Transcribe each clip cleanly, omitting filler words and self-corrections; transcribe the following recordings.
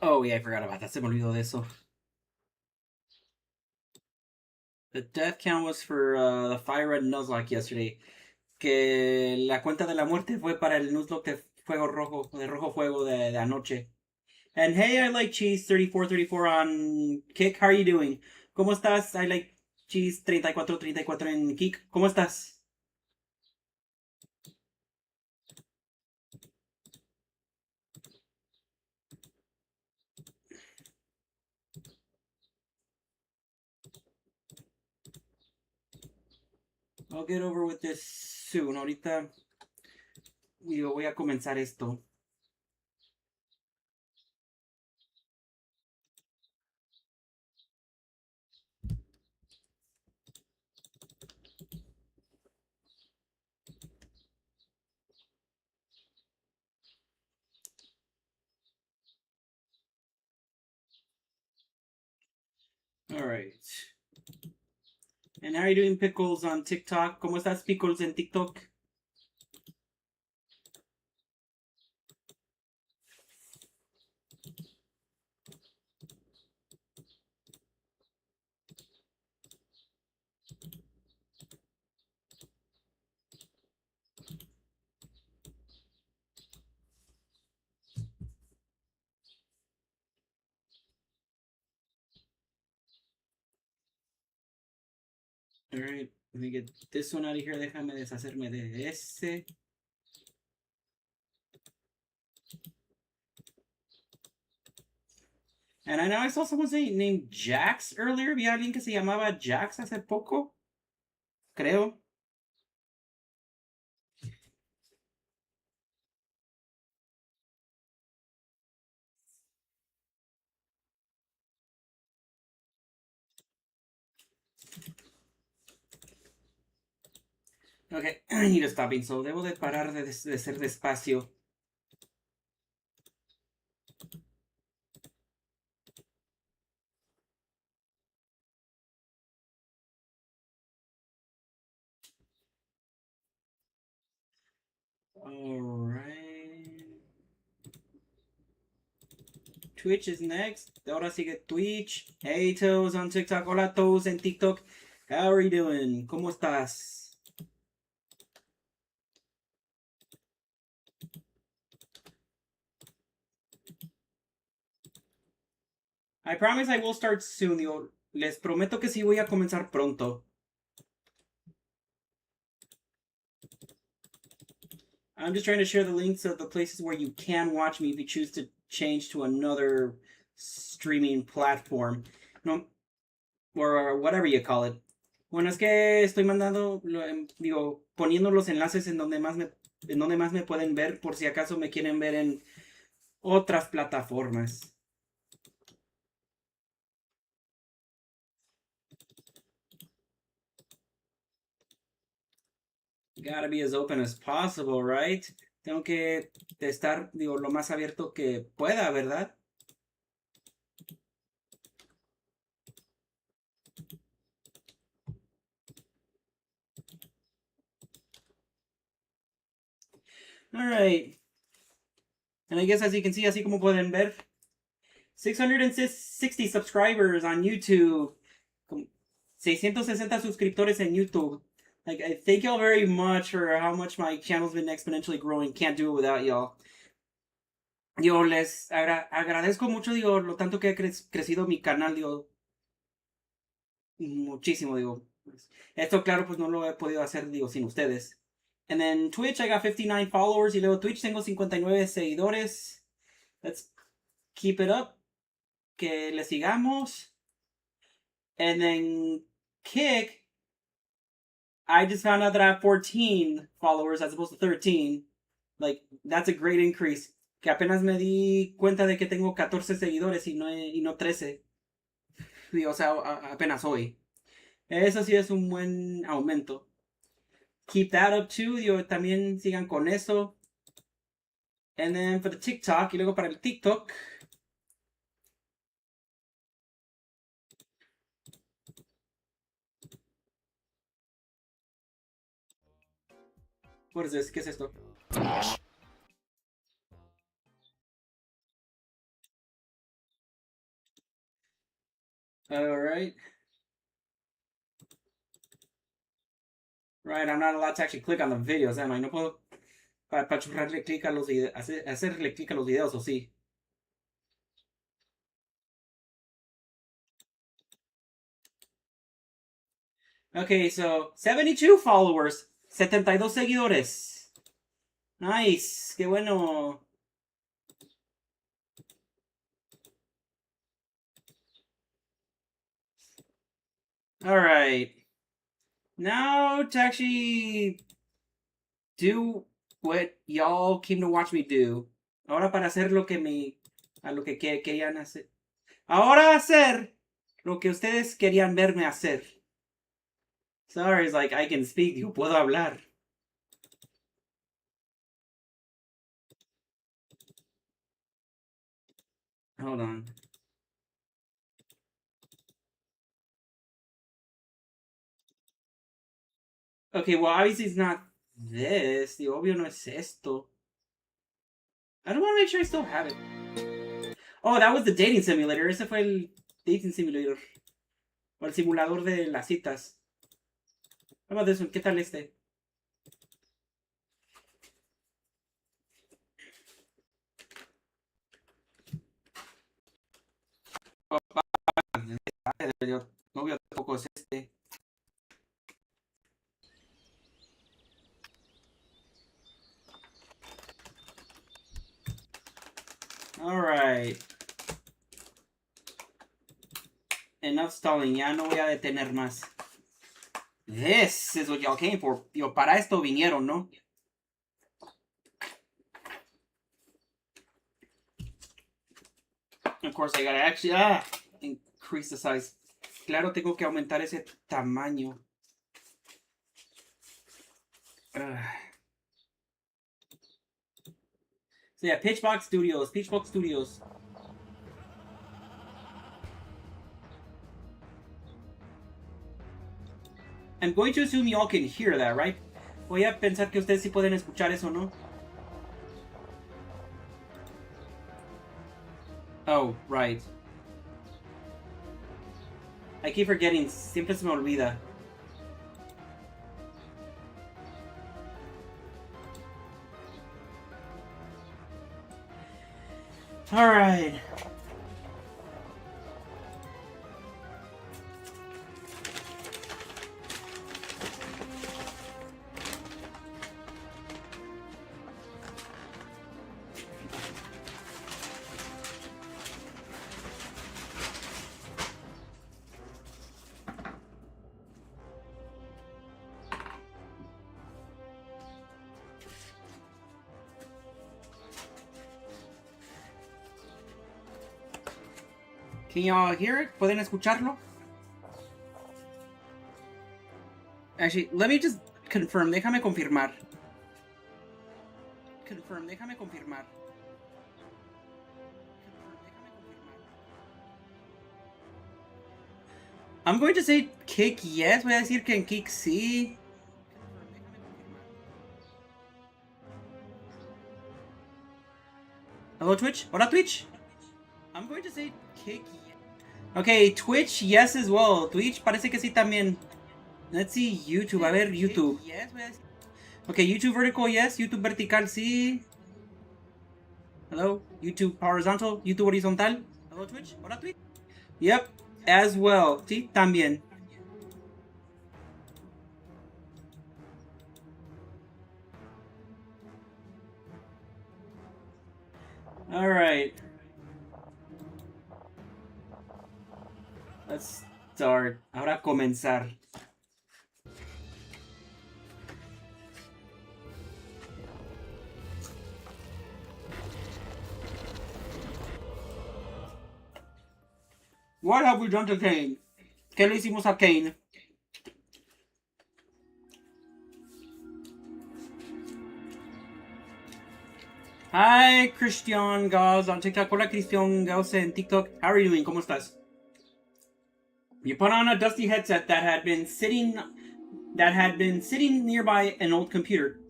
Oh yeah, I forgot about that. Se me olvidó de eso. The death count was for the Fire Red Nuzlocke yesterday. Que la cuenta de la muerte fue para el Nuzlocke de Fuego Rojo, de Rojo Fuego de anoche. And hey, I like cheese 3434 on Kick. How are you doing? ¿Cómo estás? I like cheese 3434 en Kick. ¿Cómo estás? I'll get over with this soon. Ahorita voy a comenzar esto. All right. And how are you doing, Pickles, on TikTok? ¿Cómo estás, Pickles, en TikTok? Alright, let me get this one out of here. Déjame deshacerme de ese. And I know I saw someone say named Jax earlier. Vi a alguien que se llamaba Jax hace poco. Creo. Okay, I need to stop being so. Debo de parar de ser despacio. Alright. Twitch is next. Ahora sigue Twitch. Hey, Toes on TikTok. Hola, Toes en TikTok. How are you doing? ¿Cómo estás? I promise I will start soon. Digo, les prometo que sí voy a comenzar pronto. I'm just trying to share the links of the places where you can watch me if you choose to change to another streaming platform. No, or whatever you call it. Bueno, es que estoy mandando, digo, poniendo los enlaces en donde más me pueden ver por si acaso me quieren ver en otras plataformas. Gotta be as open as possible, right? Tengo que estar, digo, lo más abierto que pueda, ¿verdad? Alright. And I guess as you can see, así como pueden ver, 660 subscribers on YouTube. 660 suscriptores en YouTube. Like, I thank y'all very much for how much my channel's been exponentially growing. Can't do it without y'all. Yo les agradezco mucho, digo, lo tanto que ha crecido mi canal, digo, muchísimo, digo. Esto, claro, pues no lo he podido hacer, digo, sin ustedes. And then Twitch, I got 59 followers. Y luego Twitch tengo 59 seguidores. Let's keep it up. Que le sigamos. And then Kick, I just found out that I have 14 followers as opposed to 13. Like, that's a great increase. Que apenas me di cuenta de que tengo 14 seguidores y no 13. Digo, o sea, apenas hoy. Eso sí es un buen aumento. Keep that up too. Digo, también sigan con eso. And then for the TikTok, y luego para el TikTok. What is this? ¿Qué es esto? Alright. Right, I'm not allowed to actually click on the videos, am I? No puedo pachurrarle clic a los videos, hacerle clic a los videos, ¿o sí? Okay, so 72 followers, 72 seguidores. Nice, qué bueno. Alright. Now to actually do what y'all came to watch me do. Ahora para hacer lo que querían hacer. Ahora hacer lo que ustedes querían verme hacer. Sorry, it's like I can speak, yo puedo hablar. Hold on. Okay, well, obviously it's not this. The obvio no es esto. I don't want to make sure I still have it. Oh, that was the dating simulator. Ese fue el dating simulator. O el simulador de las citas. How about this one? ¿Qué tal este? Oh, novio tampoco es este. Alright. Enough stalling. Ya no voy a detener más. This is what y'all came for. Yo, para esto vinieron, ¿no? Of course, I gotta actually increase the size. Claro, tengo que aumentar ese tamaño. So yeah, Pitchbox Studios. Pitchbox Studios. I'm going to assume y'all can hear that, right? Voy a pensar que ustedes sí pueden escuchar eso, ¿no? Oh, right. I keep forgetting. Siempre se me olvida. Alright. Can y'all hear it? ¿Pueden escucharlo? Actually, let me just confirm. Déjame confirmar. Déjame confirmar. I'm going to say kick yes. Voy a decir que en kick sí. Hello, Twitch? Hola, Twitch? I'm going to say kick yes. Okay, Twitch, yes as well. Twitch parece que sí también. Let's see YouTube. A ver, YouTube. Okay, YouTube vertical, yes. YouTube vertical, sí. Hello, YouTube horizontal. YouTube horizontal. Hello, Twitch. Hola, Twitch. Yep, as well. Sí, también. All right. Let's start. Ahora comenzar. What have we done to Kane? ¿Qué le hicimos a Kane? Hi, Christian Gauss on TikTok. Hola, Christian Gauss en TikTok. How are you doing? ¿Cómo estás? You put on a dusty headset that had been sitting nearby an old computer.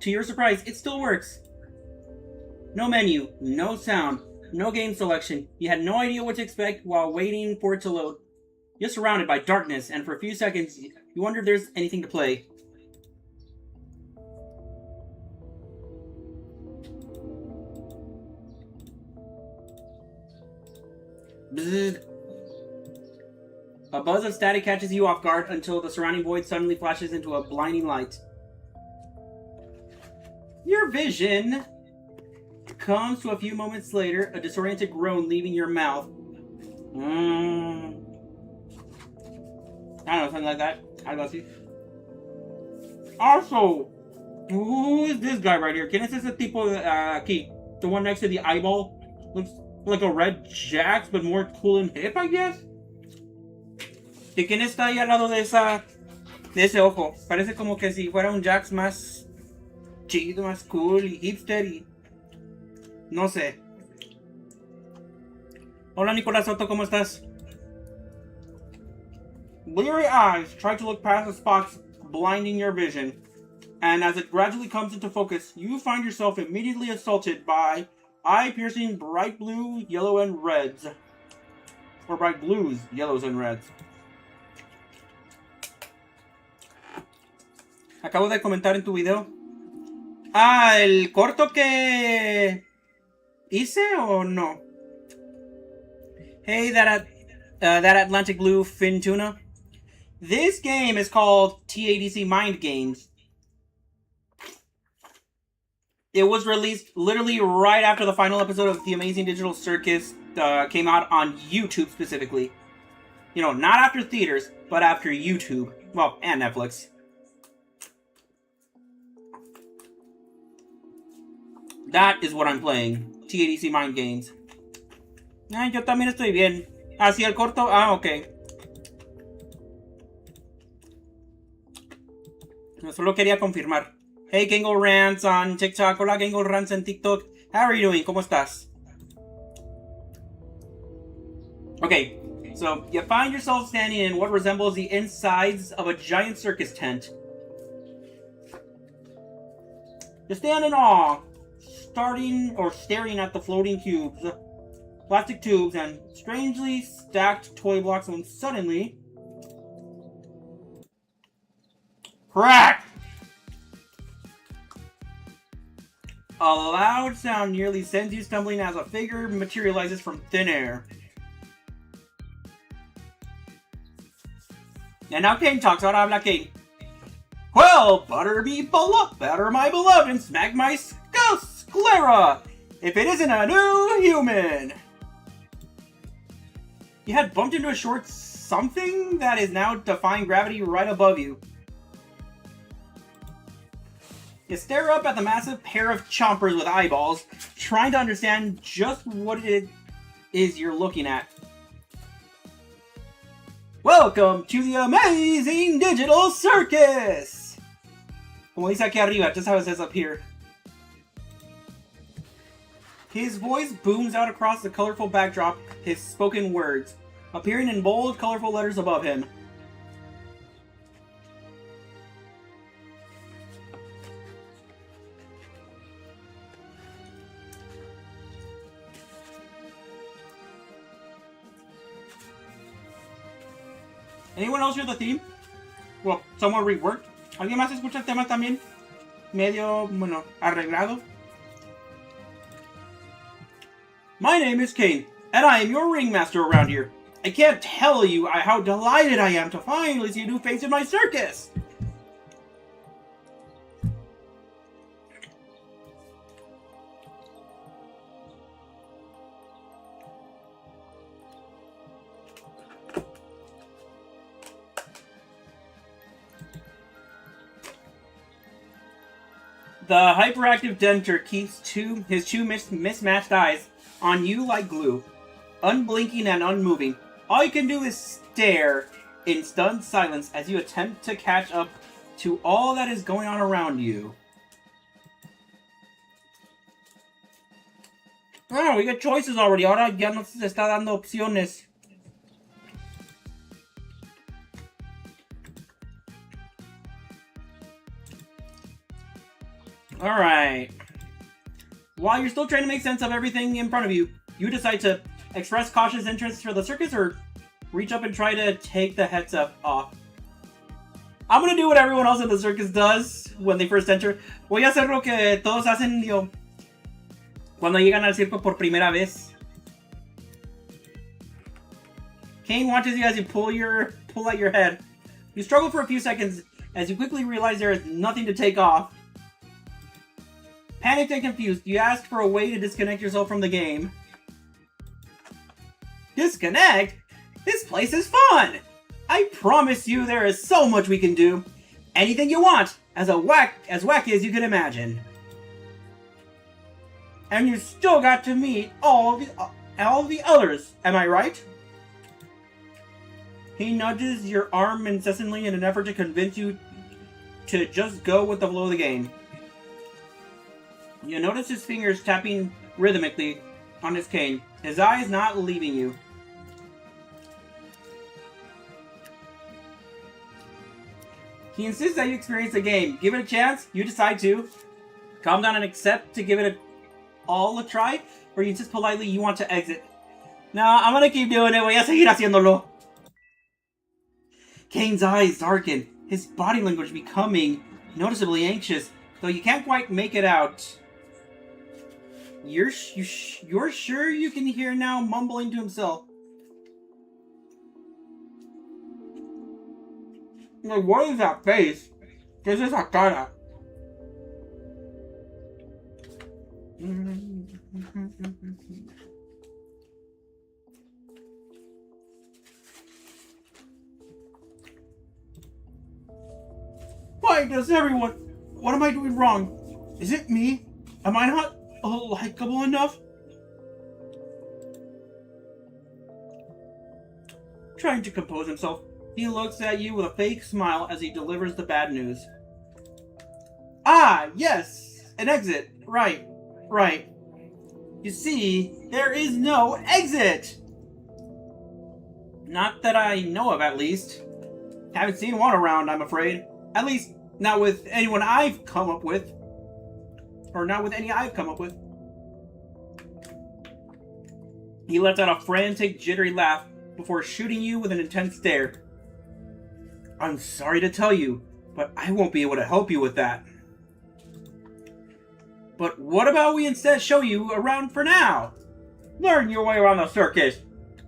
To your surprise, it still works. No menu, no sound, no game selection. You had no idea what to expect while waiting for it to load. You're surrounded by darkness, and for a few seconds, you wonder if there's anything to play. Bzzz. A buzz of static catches you off guard until the surrounding void suddenly flashes into a blinding light. Your vision comes to a few moments later, a disoriented groan leaving your mouth. I don't know, something like that. Algo así. Also, who is this guy right here? ¿Quién es ese tipo aquí? The one next to the eyeball? Looks like a red Jax, but more cool and hip, I guess? ¿Y quién está ahí al lado de ese ojo? Parece como que si fuera un Jax más chido, más cool y hipster y... No sé. Hola, Nicolás Soto, ¿cómo estás? Bleary eyes try to look past the spots blinding your vision. And as it gradually comes into focus, you find yourself immediately assaulted by eye-piercing bright blue, yellow, and reds. Or bright blues, yellows, and reds. Acabo de comentar en tu video. El corto que hice o no? Hey, that Atlantic Blue Fin Tuna. This game is called TADC Mind Games. It was released literally right after the final episode of The Amazing Digital Circus came out on YouTube specifically. You know, not after theaters, but after YouTube. Well, and Netflix. That is what I'm playing. TADC Mind Games. Ay, yo también estoy bien. Así el corto. Ah, ok. Solo quería confirmar. Hey, Gangle Rants on TikTok. Hola, Gangle Rants en TikTok. How are you doing? ¿Cómo estás? Okay, so you find yourself standing in what resembles the insides of a giant circus tent. You stand in awe, staring at the floating cubes, plastic tubes, and strangely stacked toy blocks when suddenly... Crack! A loud sound nearly sends you stumbling as a figure materializes from thin air. And now Kane talks. Ahora habla Kane. Well, butter my beloved and smack my sclera, if it isn't a new human. You had bumped into a short something that is now defying gravity right above you. You stare up at the massive pair of chompers with eyeballs, trying to understand just what it is you're looking at. Welcome to the Amazing Digital Circus! Como dice aquí arriba, just how it says up here. His voice booms out across the colorful backdrop, his spoken words, appearing in bold, colorful letters above him. Anyone else hear the theme? Well, somewhat reworked. ¿Alguien más escucha el tema también? Medio, bueno, arreglado. My name is Kane, and I am your ringmaster around here. I can't tell you how delighted I am to finally see a new face in my circus. The hyperactive denter keeps his two mismatched eyes on you like glue, unblinking and unmoving. All you can do is stare in stunned silence as you attempt to catch up to all that is going on around you. Oh, we got choices already. Ahora ya nos está dando opciones. Alright. While you're still trying to make sense of everything in front of you, you decide to express cautious interest for the circus or reach up and try to take the headset off. I'm gonna do what everyone else in the circus does when they first enter. Voy a hacer lo que todos hacen, yo, cuando llegan al circo por primera vez. Kane watches you as you pull out your head. You struggle for a few seconds as you quickly realize there is nothing to take off. Panicked and confused, you ask for a way to disconnect yourself from the game. Disconnect? This place is fun! I promise you there is so much we can do. Anything you want, as wacky as you can imagine. And you still got to meet all the others, am I right? He nudges your arm incessantly in an effort to convince you to just go with the flow of the game. You notice his fingers tapping rhythmically on his cane, his eyes not leaving you. He insists that you experience the game. Give it a chance, you decide to calm down and accept to give it all a try, or you insist politely you want to exit. No, I'm gonna keep doing it. Voy a seguir haciéndolo. Kane's eyes darken, his body language becoming noticeably anxious, though you can't quite make it out. You're sure you can hear now, mumbling to himself. Like, what is that face? ¿Qué es esa cara? Why does everyone... What am I doing wrong? Is it me? Am I not likable enough? Trying to compose himself, he looks at you with a fake smile as he delivers the bad news. Ah, yes! An exit! Right. You see, there is no exit! Not that I know of, at least. Haven't seen one around, I'm afraid. At least, not with anyone I've come up with. Or not with any I've come up with. He lets out a frantic, jittery laugh before shooting you with an intense stare. I'm sorry to tell you, but I won't be able to help you with that. But what about we instead show you around for now? Learn your way around the circus.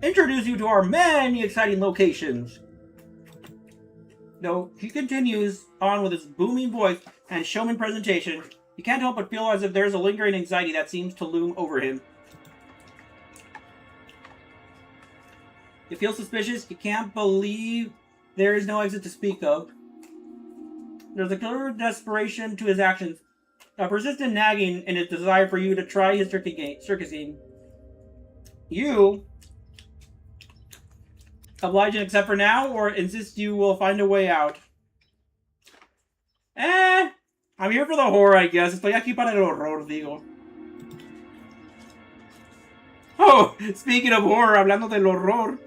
Introduce you to our many exciting locations. Though he continues on with his booming voice and showman presentation, you can't help but feel as if there's a lingering anxiety that seems to loom over him. You feel suspicious, you can't believe there is no exit to speak of. There's a clear desperation to his actions, a persistent nagging in his desire for you to try his circus game. You oblige and accept for now, or insist you will find a way out? I'm here for the horror, I guess. Estoy aquí para el horror, digo. Oh, speaking of horror, hablando del horror.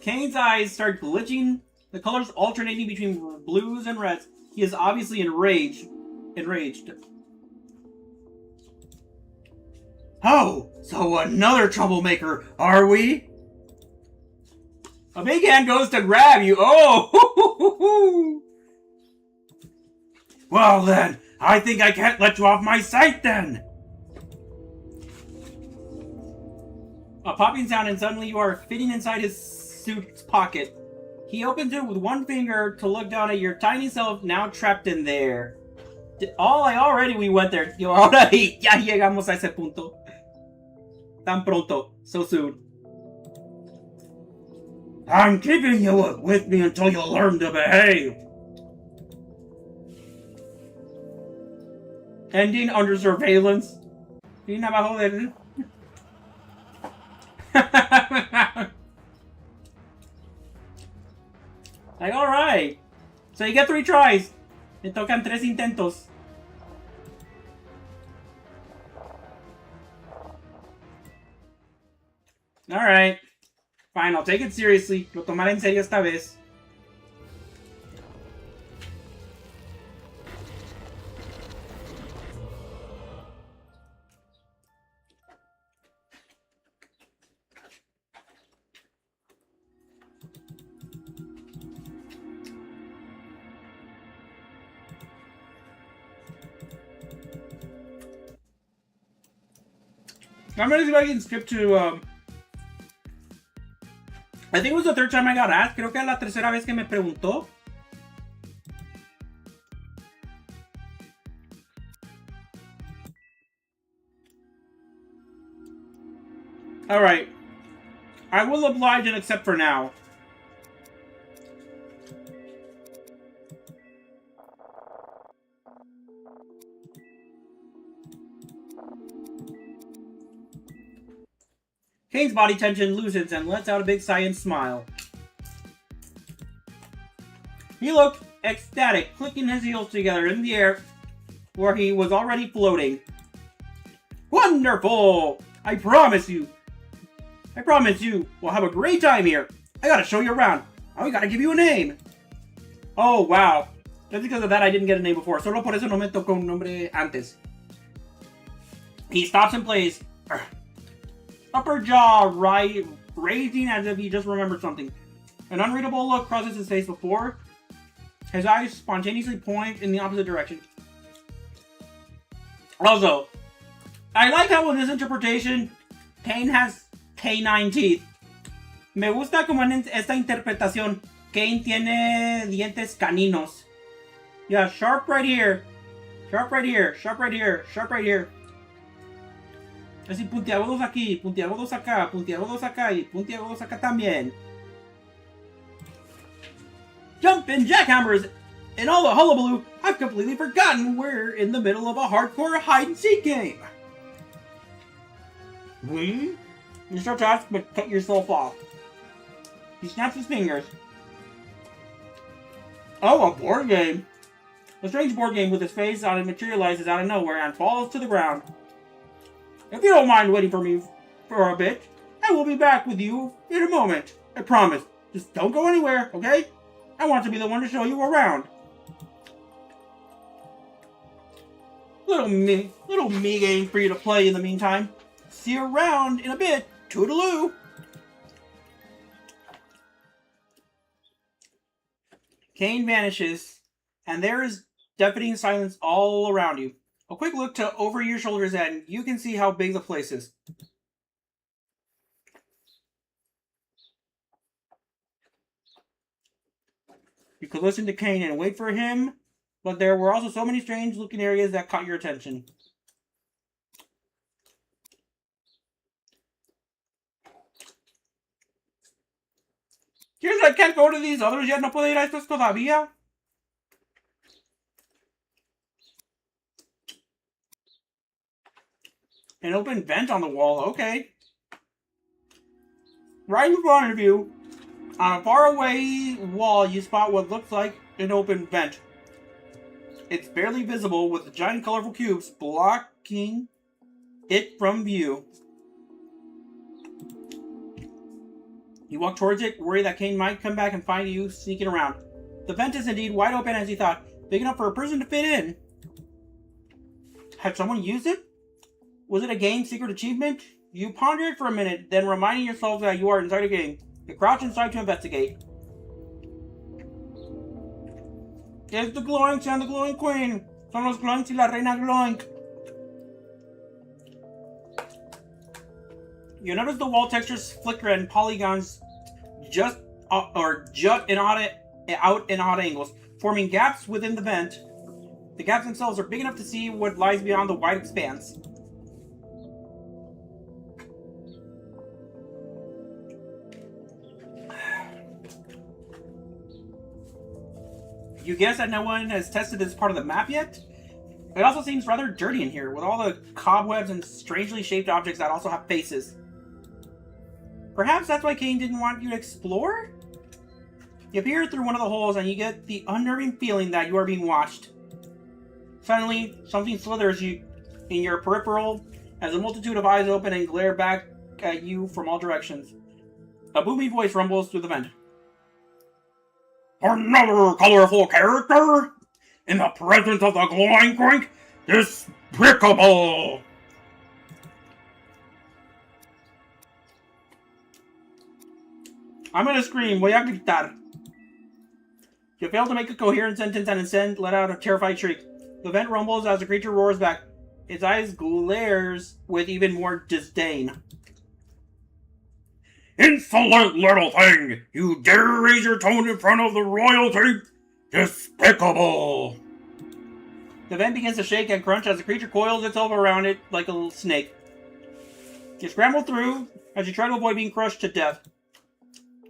Kane's eyes start glitching, the colors alternating between blues and reds. He is obviously enraged. Oh, so another troublemaker, are we? A big hand goes to grab you. Oh! Well then, I think I can't let you off my sight then. A popping sound and suddenly you are fitting inside his suit's pocket. He opens it with one finger to look down at your tiny self now trapped in there. Already we went there. Ahora ya llegamos a ese punto. Tan pronto. So soon. I'm keeping you with me until you learn to behave. Ending under surveillance. Fin abajo del... Like, alright. So you get 3 tries. Me tocan 3 intentos. Alright. Fine, I'll take it seriously. Lo tomaré en serio esta vez. I'm gonna see if I can skip to, I think it was the 3rd time I got asked. Creo que es la 3ª vez que me preguntó. Alright. I will oblige and accept for now. Kane's body tension loosens and lets out a big sigh and smile. He looked ecstatic, clicking his heels together in the air where he was already floating. Wonderful! I promise you we'll have a great time here. I gotta show you around. I gotta give you a name. Oh, wow. Just because of that, I didn't get a name before. Solo por eso no me tocó un nombre antes. He stops and plays. Upper jaw raising as if he just remembered something. An unreadable look crosses his face before his eyes spontaneously point in the opposite direction. Also, I like how in this interpretation, Kane has canine teeth. Me gusta como en esta interpretación, Kane tiene dientes caninos. Yeah, sharp right here. Sharp right here. Sharp right here. Sharp right here. Así, puntiagudos aquí, puntiagudos acá, puntiagudos acá y puntiagudos acá también. Jumpin' jackhammers! In all the hullabaloo, I've completely forgotten we're in the middle of a hardcore hide-and-seek game. You start to ask, but cut yourself off. He snaps his fingers. Oh, a board game! A strange board game with his face on it materializes out of nowhere and falls to the ground. If you don't mind waiting for me for a bit, I will be back with you in a moment. I promise. Just don't go anywhere, okay? I want to be the one to show you around. Little me game for you to play in the meantime. See you around in a bit. Toodaloo! Kane vanishes, and there is deafening silence all around you. A quick look to over your shoulders and you can see how big the place is. You could listen to Kane and wait for him, but there were also so many strange looking areas that caught your attention. Here's I can't go to these others yet, no puedo ir a estos todavía. An open vent on the wall, okay. Right in front of you, on a faraway wall, you spot what looks like an open vent. It's barely visible, with giant colorful cubes blocking it from view. You walk towards it, worried that Kane might come back and find you sneaking around. The vent is indeed wide open as you thought, big enough for a person to fit in. Had someone used it? Was it a game secret achievement? You ponder it for a minute, then reminding yourself that you are inside a game. You crouch inside to investigate. It's the glowing and the glowing queen. Son los glowing y la reina glowing. You notice the wall textures flicker and polygons jut in out in odd angles, forming gaps within the vent. The gaps themselves are big enough to see what lies beyond the wide expanse. You guess that no one has tested this part of the map yet? It also seems rather dirty in here, with all the cobwebs and strangely shaped objects that also have faces. Perhaps that's why Kane didn't want you to explore? You peer through one of the holes and you get the unnerving feeling that you are being watched. Suddenly, something slithers in your peripheral as a multitude of eyes open and glare back at you from all directions. A booming voice rumbles through the vent. Another colorful character? In the presence of the glowing crank? Despicable! I'm gonna scream, voy a gritar. You fail to make a coherent sentence and instead let out a terrified shriek. The vent rumbles as the creature roars back. Its eyes glares with even more disdain. Insolent little thing! You dare raise your tone in front of the royalty? Despicable! The vent begins to shake and crunch as the creature coils itself around it like a little snake. You scramble through as you try to avoid being crushed to death.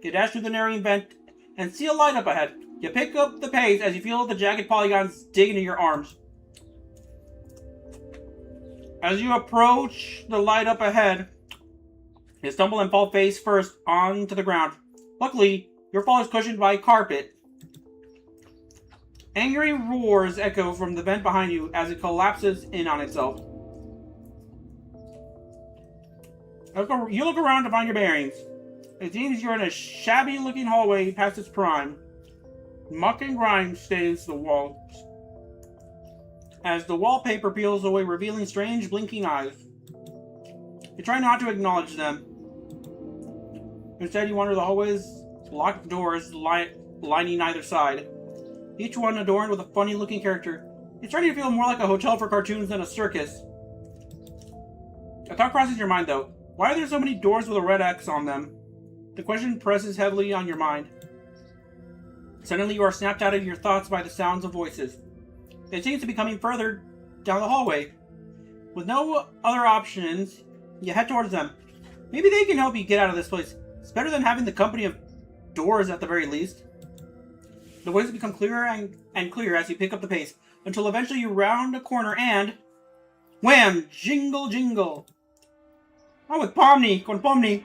You dash through the narrowing vent and see a light up ahead. You pick up the pace as you feel the jagged polygons dig into your arms. As you approach the light up ahead, you stumble and fall face first onto the ground. Luckily, your fall is cushioned by carpet. Angry roars echo from the vent behind you as it collapses in on itself. You look around to find your bearings. It seems you're in a shabby-looking hallway past its prime. Muck and grime stains the walls as the wallpaper peels away, revealing strange blinking eyes. You try not to acknowledge them. Instead, you wander the hallway's locked doors lining either side, each one adorned with a funny-looking character. It's starting to feel more like a hotel for cartoons than a circus. A thought crosses your mind, though. Why are there so many doors with a red X on them? The question presses heavily on your mind. Suddenly, you are snapped out of your thoughts by the sounds of voices. It seems to be coming further down the hallway. With no other options, You head towards them. Maybe they can help you get out of this place. It's better than having the company of doors at the very least. The voices become clearer and clearer as you pick up the pace, until eventually you round a corner and... wham! Jingle, jingle! Oh, with Pomni! Con Pomni!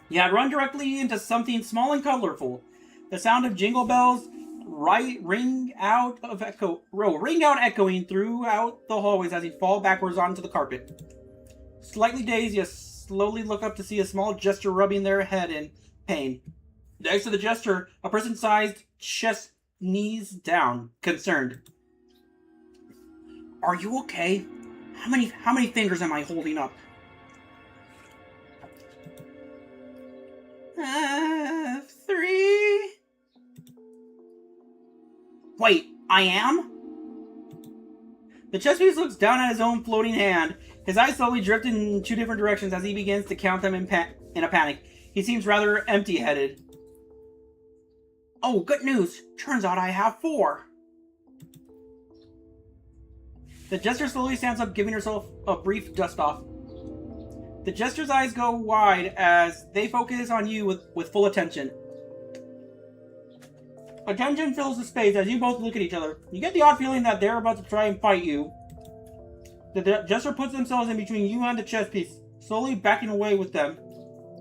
You had run directly into something small and colorful. The sound of jingle bells ring out echoing throughout the hallways as you fall backwards onto the carpet. Slightly dazed, you slowly look up to see a small jester rubbing their head in pain. Next to the jester, a person-sized chest knees down, concerned. Are you okay? How many fingers am I holding up? 3. Wait, I am? The chess piece looks down at his own floating hand. His eyes slowly drift in 2 different directions as he begins to count them in a panic. He seems rather empty-headed. Oh, good news! Turns out I have 4. The jester slowly stands up, giving herself a brief dust-off. The jester's eyes go wide as they focus on you with full attention. Attention fills the space as you both look at each other. You get the odd feeling that they're about to try and fight you. The jester puts themselves in between you and the chess piece, slowly backing away with them,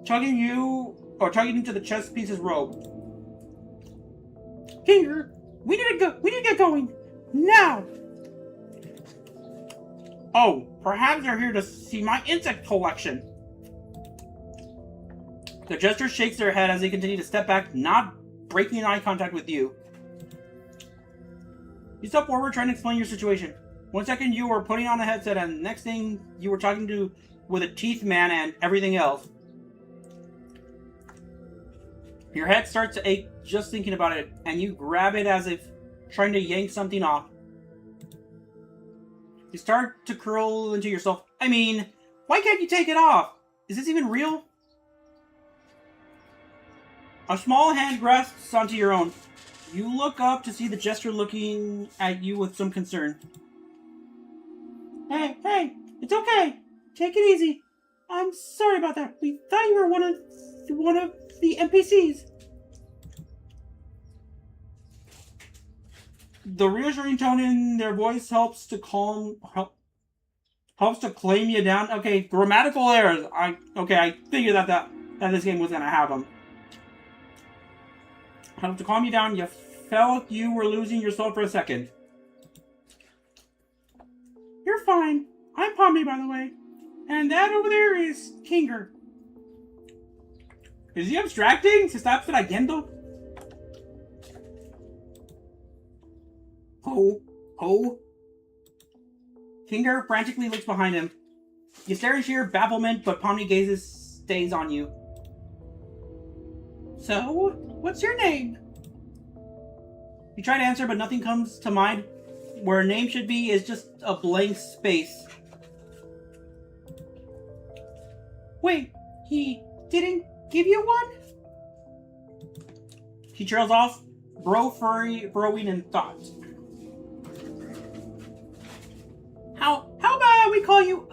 tugging into the chess piece's robe. Kinger, we need to get going now. Oh, perhaps they're here to see my insect collection. The jester shakes their head as they continue to step back, not breaking eye contact with you. You step forward trying to explain your situation. 1 second you were putting on a headset, and next thing you were talking with a teeth man and everything else. Your head starts to ache just thinking about it, and you grab it as if trying to yank something off. You start to curl into yourself. I mean, why can't you take it off? Is this even real? A small hand grasps onto your own. You look up to see the jester looking at you with some concern. Hey, it's okay. Take it easy. I'm sorry about that. We thought you were one of the NPCs. The reassuring tone in their voice helps to claim you down. Okay, grammatical errors. I figured that this game was gonna have them. Help to calm you down. You felt you were losing yourself for a second. You're fine. I'm Pomni, by the way. And that over there is Kinger. Is he abstracting? ¿Se está abstrayendo? Oh. Kinger frantically looks behind him. You stare in sheer bafflement, but Pomni stays on you. So, what's your name? You try to answer, but nothing comes to mind. Where a name should be is just a blank space. Wait, he didn't give you one? She trails off, burrowing in thought. How about we call you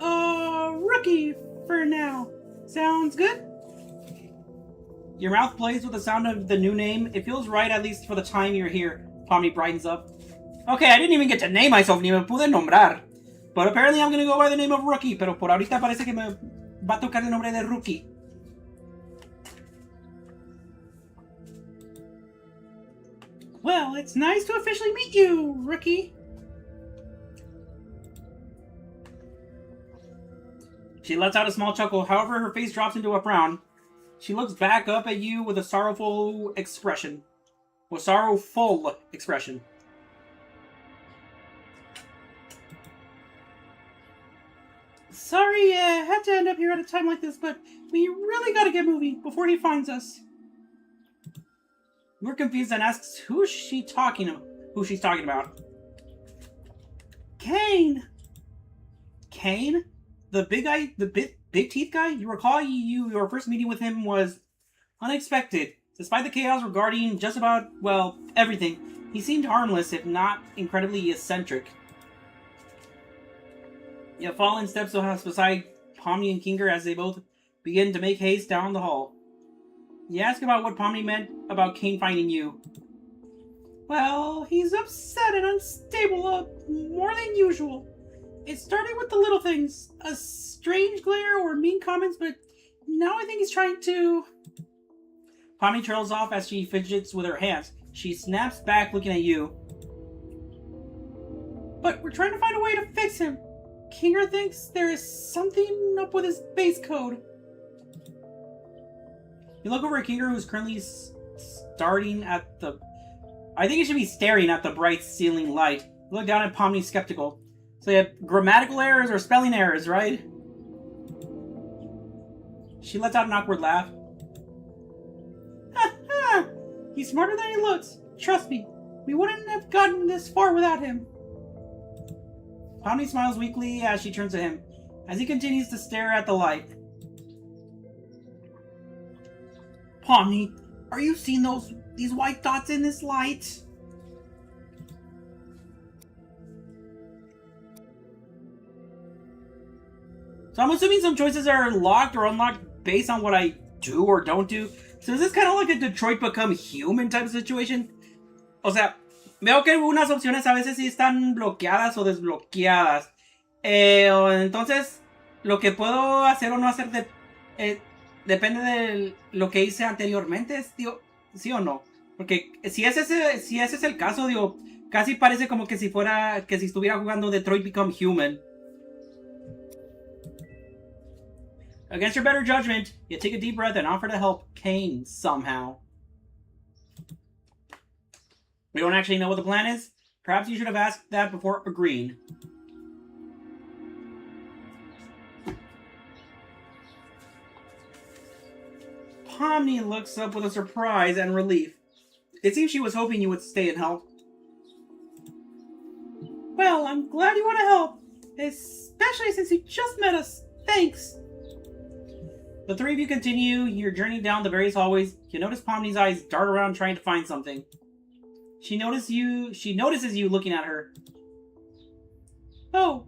Rookie for now? Sounds good? Your mouth plays with the sound of the new name. It feels right, at least for the time you're here. Pomni brightens up. Okay, I didn't even get to name myself, ni me pude nombrar. But apparently I'm gonna go by the name of Rookie, pero por ahorita parece que me va a tocar el nombre de Rookie. Well, it's nice to officially meet you, Rookie. She lets out a small chuckle. However, her face drops into a frown. She looks back up at you with a sorrowful expression. Sorry, had to end up here at a time like this, but we really gotta get moving before he finds us. We're confused and asks who's she's talking about. Kane! Kane? The big teeth guy? You recall your first meeting with him was unexpected. Despite the chaos regarding just about, well, everything, he seemed harmless, if not incredibly eccentric. You fall in steps beside Pomni and Kinger as they both begin to make haste down the hall. You ask about what Pomni meant about Kane finding you. Well, he's upset and unstable more than usual. It started with the little things, a strange glare or mean comments, but now I think he's trying to... Pomni trails off as she fidgets with her hands. She snaps back looking at you. But we're trying to find a way to fix him. Kinger thinks there is something up with his base code. You look over at Kinger, who's currently starting at the... I think he should be staring at the bright ceiling light. You look down at Pomni, skeptical. So you have grammatical errors or spelling errors, right? She lets out an awkward laugh. Ha ha! He's smarter than he looks. Trust me, we wouldn't have gotten this far without him. Pomni smiles weakly as she turns to him, as he continues to stare at the light. Pomni, are you seeing these white dots in this light? So I'm assuming some choices are locked or unlocked based on what I do or don't do. So is this kind of like a Detroit Become Human type of situation? O sea, veo que algunas opciones a veces sí están bloqueadas o desbloqueadas. Entonces, lo que puedo hacer o no hacer depende de lo que hice anteriormente, digo, sí o no. Porque si ese es el caso, digo, casi parece como que si estuviera jugando Detroit Become Human. Against your better judgment, you take a deep breath and offer to help Kane somehow. We don't actually know what the plan is. Perhaps you should have asked that before agreeing. Pomni looks up with a surprise and relief. It seems she was hoping you would stay and help. Well, I'm glad you want to help. Especially since you just met us. Thanks. The three of you continue your journey down the various hallways. You notice Pomni's eyes dart around trying to find something. She notices you looking at her. Oh,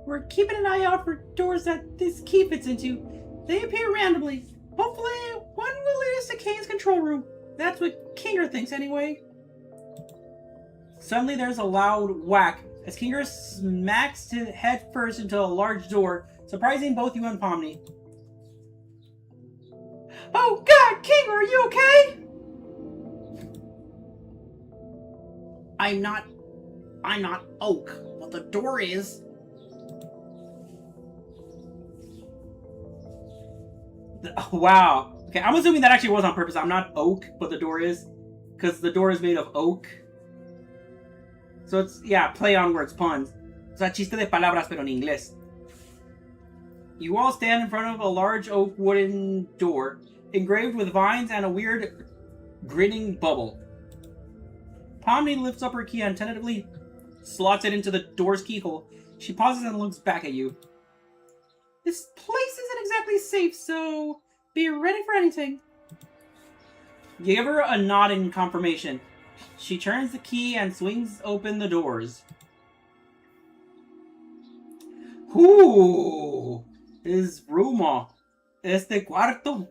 we're keeping an eye out for doors that this key fits into. They appear randomly. Hopefully, one will lead us to Kane's control room. That's what Kinger thinks anyway. Suddenly there's a loud whack as Kinger smacks his head first into a large door, surprising both you and Pomni. Oh God, Kinger, are you okay? I'm not Oak, but the door is. Wow. Okay, I'm assuming that actually was on purpose. I'm not Oak, but the door is. Because the door is made of oak. So it's, yeah, play on words, puns. O sea, chiste de palabras, pero en inglés. You all stand in front of a large oak wooden door, engraved with vines and a weird grinning bubble. Pomni lifts up her key and tentatively slots it into the door's keyhole. She pauses and looks back at you. This place isn't exactly safe, so be ready for anything. You give her a nod in confirmation. She turns the key and swings open the doors. Ooh, is room, este cuarto.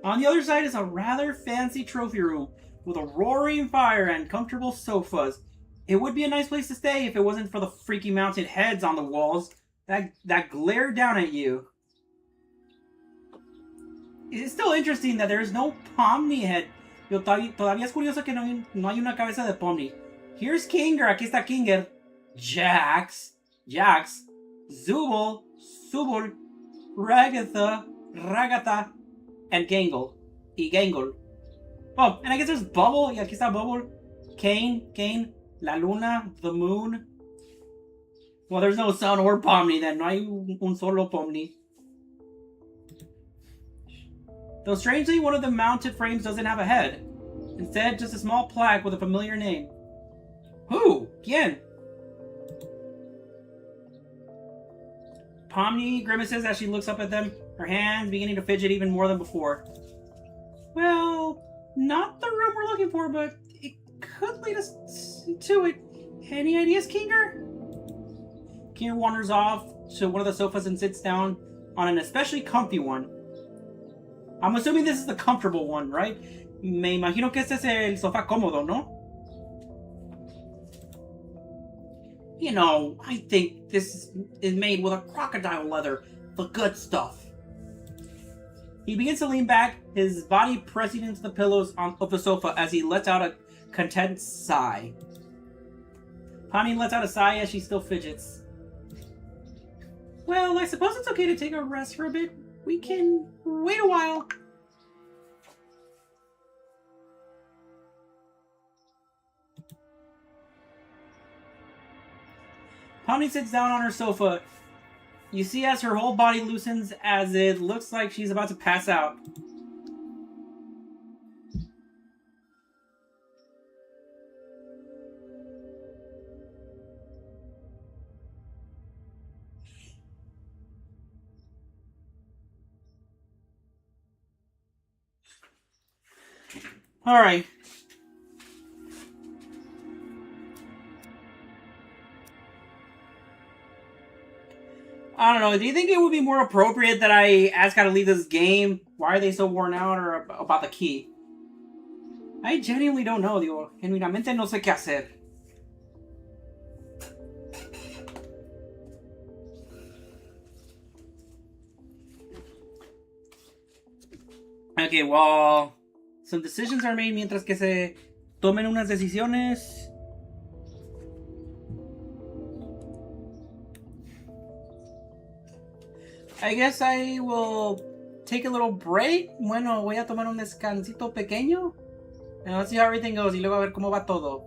On the other side is a rather fancy trophy room with a roaring fire and comfortable sofas. It would be a nice place to stay if it wasn't for the freaky mounted heads on the walls that glare down at you. It's still interesting that there is no Pomni head. Todavía es curioso que no hay una cabeza de Pomni. Here's Kinger. Aquí está Kinger. Jax, Zubul, Ragatha, and Gangle. Oh, and I guess there's Bubble. Y aquí está Bubble. Kane, La Luna, the Moon. Well, there's no sun or Pomni then. No hay un solo Pomni. Though strangely, one of the mounted frames doesn't have a head. Instead, just a small plaque with a familiar name. Who? ¿Quién? Pomni grimaces as she looks up at them, her hands beginning to fidget even more than before. Well, not the room we're looking for, but it could lead us to it. Any ideas, Kinger? Kieran wanders off to one of the sofas and sits down on an especially comfy one. I'm assuming this is the comfortable one, right? Me imagino que este es el sofá cómodo, ¿no? You know, I think this is made with a crocodile leather, the good stuff. He begins to lean back, his body pressing into the pillows of the sofa as he lets out a content sigh. Pomni lets out a sigh as she still fidgets. Well, I suppose it's okay to take a rest for a bit. We can wait a while. Pomni sits down on her sofa. You see as her whole body loosens as it looks like she's about to pass out. Alright. I don't know, do you think it would be more appropriate that I ask how to leave this game? Why are they so worn out? Or about the key? I genuinely don't know, digo. Genuinamente no sé qué hacer. Okay, well, some decisions are made mientras que se tomen unas decisiones. I guess I will take a little break. Bueno, voy a tomar un descansito pequeño. And let's see how everything goes. Y luego a ver cómo va todo.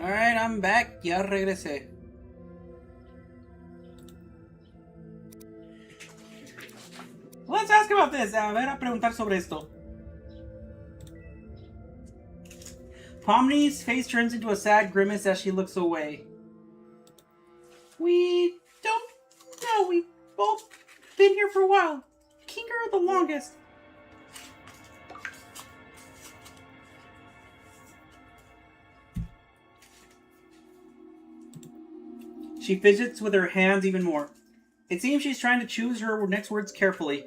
Alright, I'm back. Ya regresé. Let's ask about this. A ver, a preguntar sobre esto. Pomni's face turns into a sad grimace as she looks away. We don't know. We've both been here for a while. Kinger the longest. She fidgets with her hands even more. It seems she's trying to choose her next words carefully.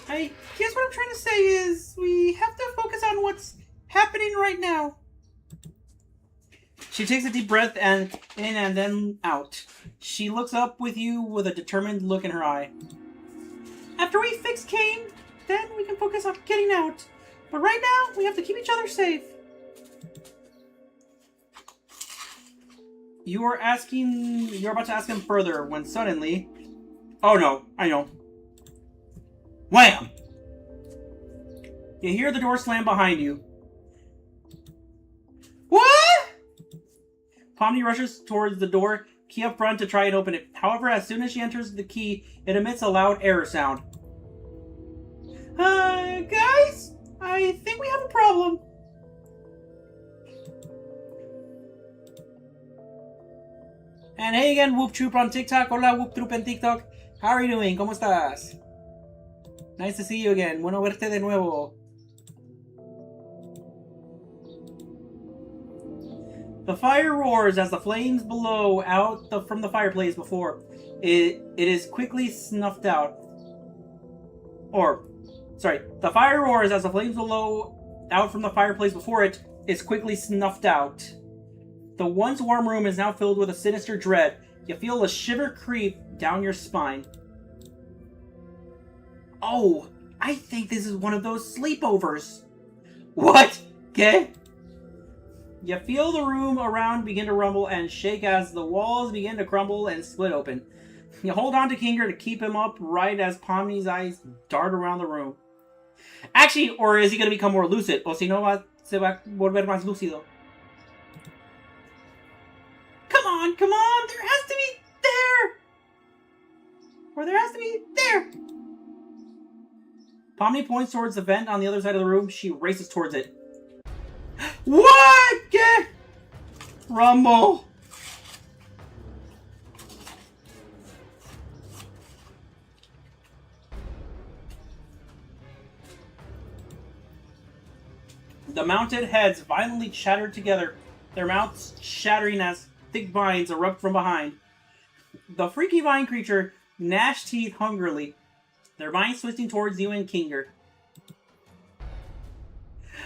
I guess what I'm trying to say is we have to focus on what's happening right now. She takes a deep breath and in and then out. She looks up with you with a determined look in her eye. After we fix Kane, then we can focus on getting out. But right now, we have to keep each other safe. You're about to ask him further when suddenly... Oh no, I know. Wham! You hear the door slam behind you. What? Pomni rushes towards the door, key up front to try and open it. However, as soon as she enters the key, it emits a loud error sound. Guys? I think we have a problem. And hey again, Whoop Troop on TikTok. Hola, Whoop Troop en TikTok. How are you doing? ¿Cómo estás? Nice to see you again. Bueno verte de nuevo. The fire roars as the flames blow out from the fireplace before. It is quickly snuffed out. The fire roars as the flames blow out from the fireplace before it is quickly snuffed out. The once warm room is now filled with a sinister dread. You feel a shiver creep down your spine. Oh, I think this is one of those sleepovers. What? ¿Qué? You feel the room around begin to rumble and shake as the walls begin to crumble and split open. You hold on to Kinger to keep him up right as Pomni's eyes dart around the room. Actually, or is he going to become more lucid? O si no, se va a volver más lúcido. Come on, there has to be there! Or there has to be there! Pomni points towards the vent on the other side of the room. She races towards it. What? Get! Rumble! The mounted heads violently chatter together, their mouths shattering as thick vines erupt from behind. The freaky vine creature gnash teeth hungrily, their vines twisting towards you and Kinger.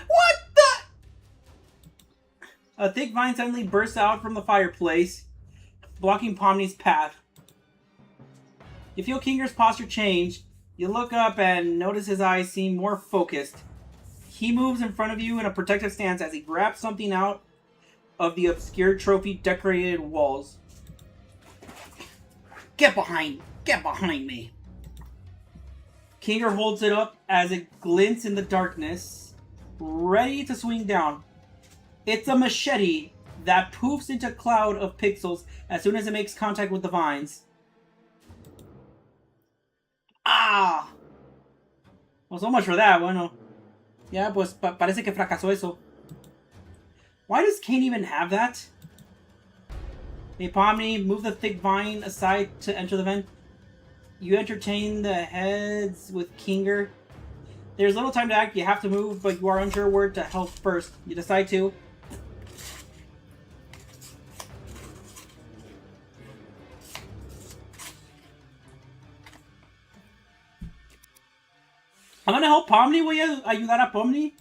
What the? A thick vine suddenly bursts out from the fireplace, blocking Pomni's path. You feel Kinger's posture change. You look up and notice his eyes seem more focused. He moves in front of you in a protective stance as he grabs something out of the obscure trophy-decorated walls. Get behind me. Kinger holds it up as it glints in the darkness, ready to swing down. It's a machete that poofs into a cloud of pixels as soon as it makes contact with the vines. Ah! Well, so much for that. Bueno. Ya, pues parece que fracasó eso. Why does Kane even have that? Hey, Pomni, move the thick vine aside to enter the vent. You entertain the heads with Kinger. There's little time to act. You have to move, but you are unsure where to help first. You decide to. I'm gonna help Pomni. Voy a ayudar a Pomni.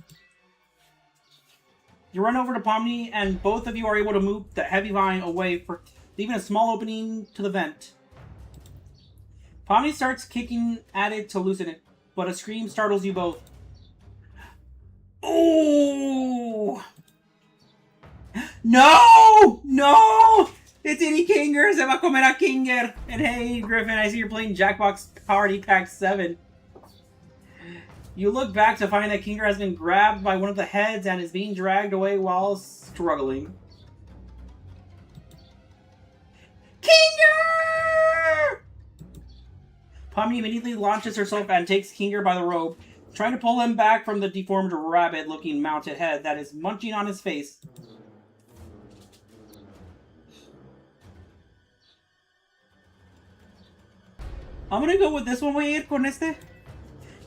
You run over to Pomni, and both of you are able to move the heavy vine away for leaving a small opening to the vent. Pomni starts kicking at it to loosen it, but a scream startles you both. Ooh! No! No! It's Itty Kinger! Se va a comer a Kinger! And hey, Griffin, I see you're playing Jackbox Party Pack 7. You look back to find that Kinger has been grabbed by one of the heads and is being dragged away while struggling. Kinger! Pomni immediately launches herself and takes Kinger by the robe, trying to pull him back from the deformed rabbit-looking mounted head that is munching on his face. I'm gonna go with this one. Voy a ir con este.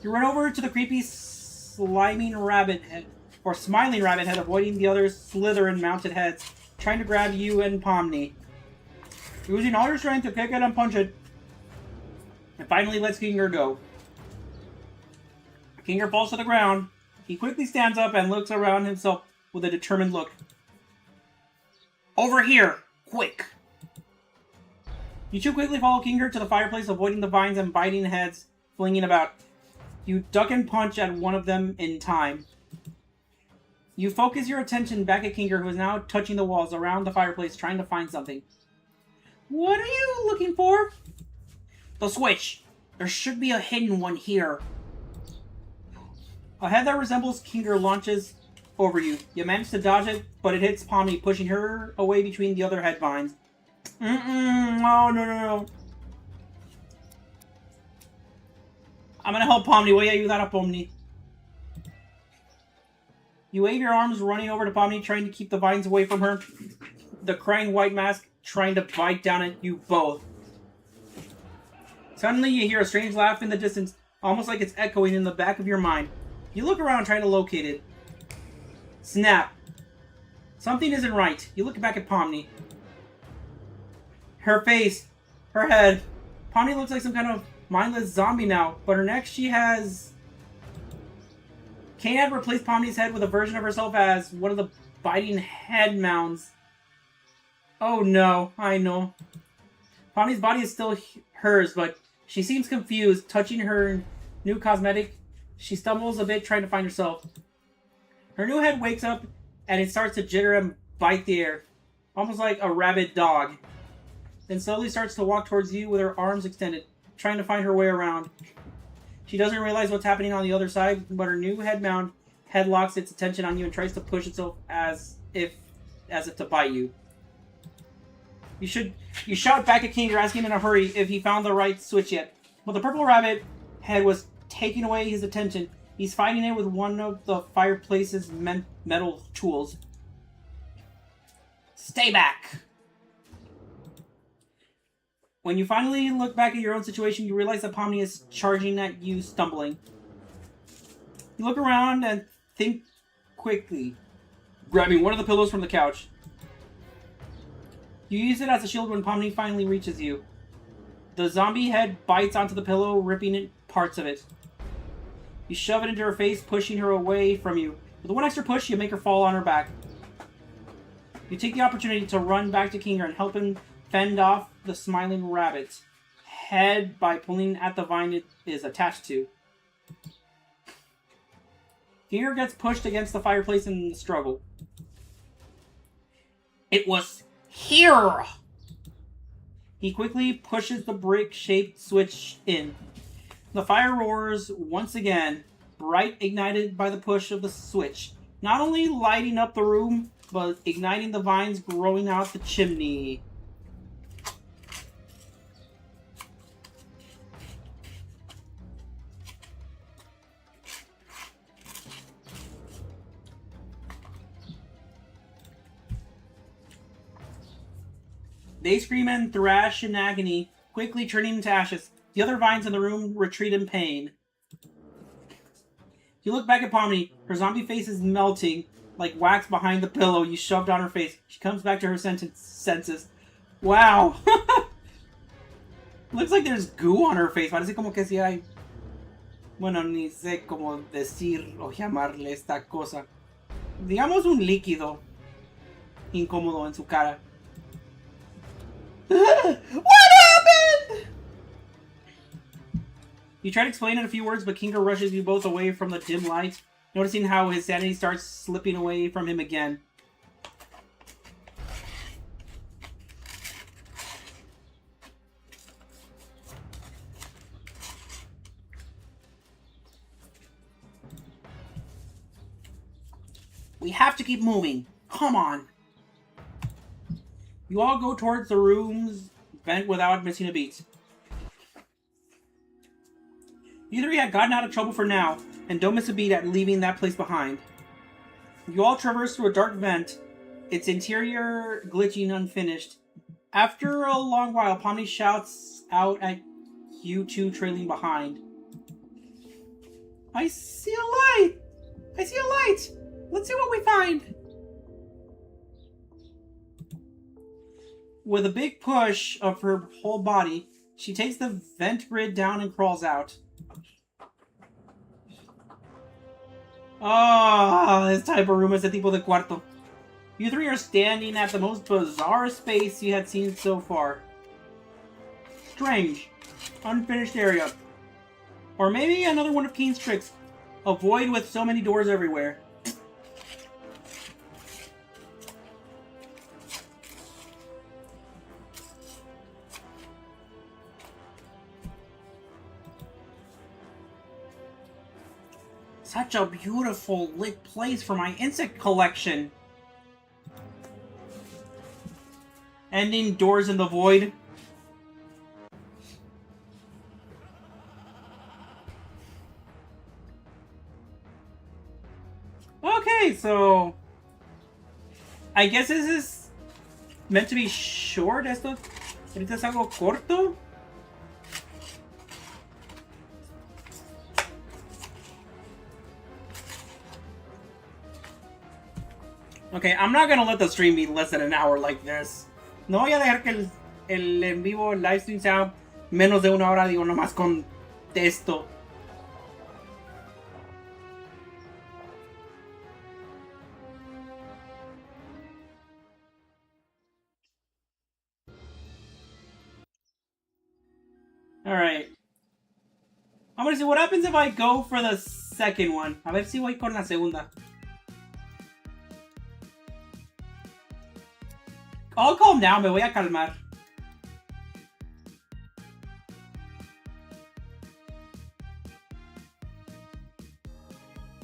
You run over to the creepy, sliming rabbit head, or smiling rabbit head, avoiding the other Slytherin mounted heads, trying to grab you and Pomni. Using all your strength to kick it and punch it, and finally lets Kinger go. Kinger falls to the ground. He quickly stands up and looks around himself with a determined look. Over here! Quick! You two quickly follow Kinger to the fireplace, avoiding the vines and biting heads flinging about. You duck and punch at one of them in time. You focus your attention back at Kinger, who is now touching the walls around the fireplace, trying to find something. What are you looking for? The switch. There should be a hidden one here. A head that resembles Kinger launches over you. You manage to dodge it, but it hits Pomni, pushing her away between the other head vines. Oh, no. I'm gonna help Pomni. Voy a ayudar a Pomni. You wave your arms, running over to Pomni, trying to keep the vines away from her. The crying white mask trying to bite down at you both. Suddenly, you hear a strange laugh in the distance, almost like it's echoing in the back of your mind. You look around, trying to locate it. Snap. Something isn't right. You look back at Pomni. Her face. Her head. Pomni looks like some kind of mindless zombie now, but her neck, she has... Kane had replaced Pomni's head with a version of herself as one of the biting head mounds. Oh no, I know. Pomni's body is still hers, but she seems confused. Touching her new cosmetic, she stumbles a bit trying to find herself. Her new head wakes up and it starts to jitter and bite the air, almost like a rabid dog. Then slowly starts to walk towards you with her arms extended, trying to find her way around. She doesn't realize what's happening on the other side, but her new head mount headlocks its attention on you and tries to push itself as if to bite you. You shout back at Kinger, asking him in a hurry if he found the right switch yet. But the purple rabbit head was taking away his attention. He's fighting it with one of the fireplace's metal tools. Stay back! When you finally look back at your own situation, you realize that Pomni is charging at you, stumbling. You look around and think quickly, grabbing one of the pillows from the couch. You use it as a shield when Pomni finally reaches you. The zombie head bites onto the pillow, ripping parts of it. You shove it into her face, pushing her away from you. With one extra push, you make her fall on her back. You take the opportunity to run back to Kinger and help him fend off the smiling rabbit's head by pulling at the vine it is attached to. Kinger gets pushed against the fireplace in the struggle. It was here! He quickly pushes the brick-shaped switch in. The fire roars once again, bright ignited by the push of the switch, not only lighting up the room, but igniting the vines growing out the chimney. They scream and thrash in agony, quickly turning into ashes. The other vines in the room retreat in pain. You look back at Pomni. Her zombie face is melting, like wax behind the pillow you shoved on her face. She comes back to her senses. Wow! Looks like there's goo on her face. Parece como que si hay... Bueno, ni sé cómo decir o llamarle esta cosa. Digamos un líquido incómodo en su cara. What happened? You try to explain in a few words, but Kinger rushes you both away from the dim light, noticing how his sanity starts slipping away from him again. We have to keep moving. Come on. You all go towards the rooms, bent without missing a beat. You three had gotten out of trouble for now, and don't miss a beat at leaving that place behind. You all traverse through a dark vent, its interior glitching unfinished. After a long while, Pomni shouts out at you two trailing behind. I see a light! I see a light! Let's see what we find! With a big push of her whole body, she takes the vent grid down and crawls out. Oh, this type of room is the tipo de cuarto. You three are standing at the most bizarre space you had seen so far. Strange. Unfinished area. Or maybe another one of Kane's tricks. A void with so many doors everywhere. Such a beautiful lit place for my insect collection. Ending doors in the void. Okay, so I guess this is meant to be short. Ahorita es algo corto. Okay, I'm not gonna let the stream be less than an hour like this. No voy a dejar que el en vivo, el live stream sea menos de una hora, digo, nomás con texto. Alright. I'm gonna see what happens if I go for the second one. A ver si voy con la segunda. I'll calm down, me voy a calmar.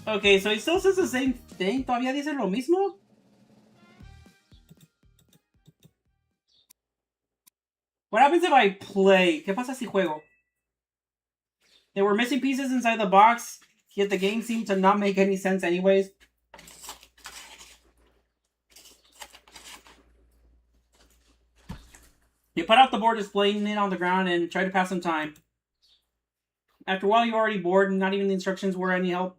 Okay, so he still says the same thing. ¿Todavía dice lo mismo? What happens if I play? ¿Qué pasa si juego? There were missing pieces inside the box, yet the game seemed to not make any sense anyways. You put out the board displaying it on the ground and try to pass some time. After a while, you're already bored and not even the instructions were any help.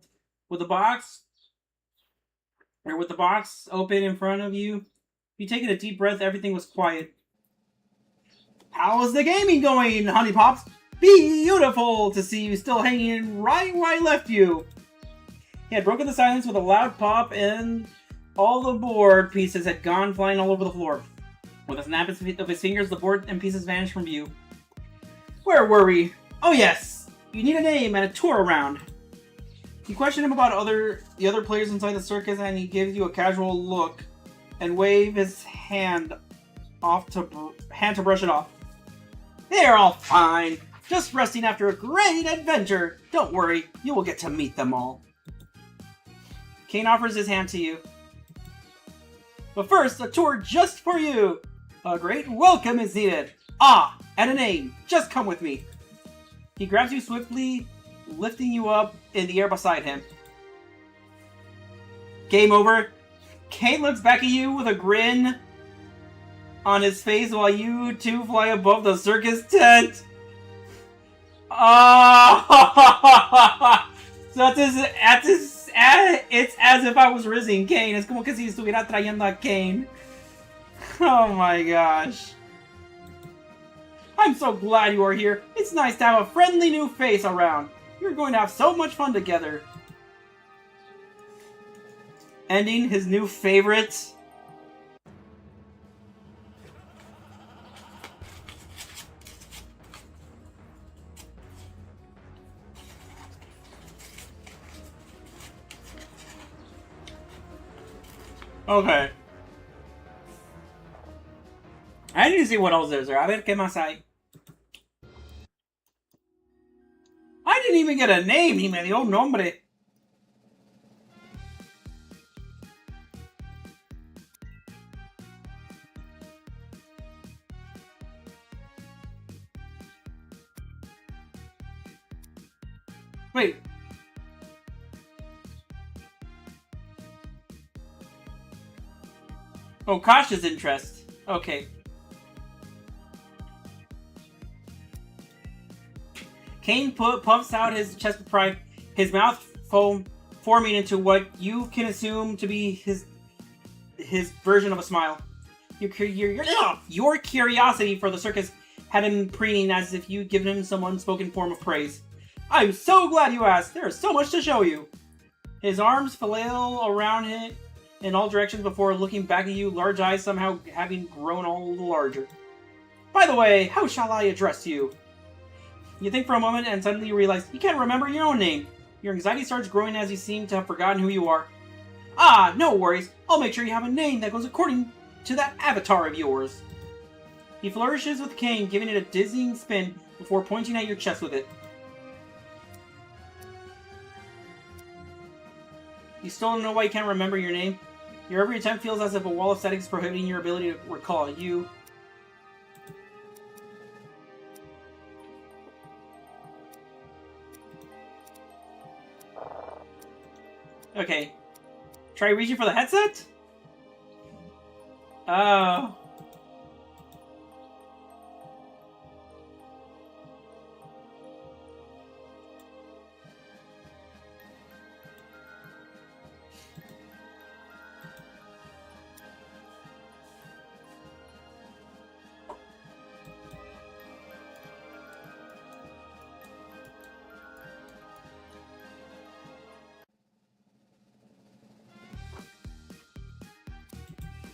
With the box open in front of you, you taking a deep breath, everything was quiet. How's the gaming going, Honey Pops? Beautiful to see you still hanging right where I left you. He had broken the silence with a loud pop and all the board pieces had gone flying all over the floor. With a snap of his fingers, the board and pieces vanished from view. Where were we? Oh yes! You need a name and a tour around. You question him about the other players inside the circus and he gives you a casual look and wave his hand to brush it off. They're all fine. Just resting after a great adventure. Don't worry, you will get to meet them all. Kane offers his hand to you. But first, a tour just for you. A great welcome is needed. Ah, and a name. Just come with me. He grabs you swiftly, lifting you up in the air beside him. Game over. Kane looks back at you with a grin on his face while you two fly above the circus tent. Ah! So it's as if I was raising Kane. Es como que si estuviera trayendo a Kane. Oh my gosh. I'm so glad you are here. It's nice to have a friendly new face around. You're going to have so much fun together. Ending his new favorite. Okay. I need to see what else is there. A ver qué más hay. I didn't even get a name. He me dio un nombre. Wait. Oh, cautious interest. Okay. Kane puffs out his chest with pride, his mouth forming into what you can assume to be his version of a smile. Your curiosity for the circus had him preening as if you'd given him some unspoken form of praise. I'm so glad you asked. There is so much to show you. His arms flail around him in all directions before looking back at you, large eyes somehow having grown all the larger. By the way, how shall I address you? You think for a moment and suddenly you realize you can't remember your own name. Your anxiety starts growing as you seem to have forgotten who you are. Ah, no worries. I'll make sure you have a name that goes according to that avatar of yours. He flourishes with the cane, giving it a dizzying spin before pointing at your chest with it. You still don't know why you can't remember your name? Your every attempt feels as if a wall of static is prohibiting your ability to recall you. Okay. Try reaching for the headset? Oh.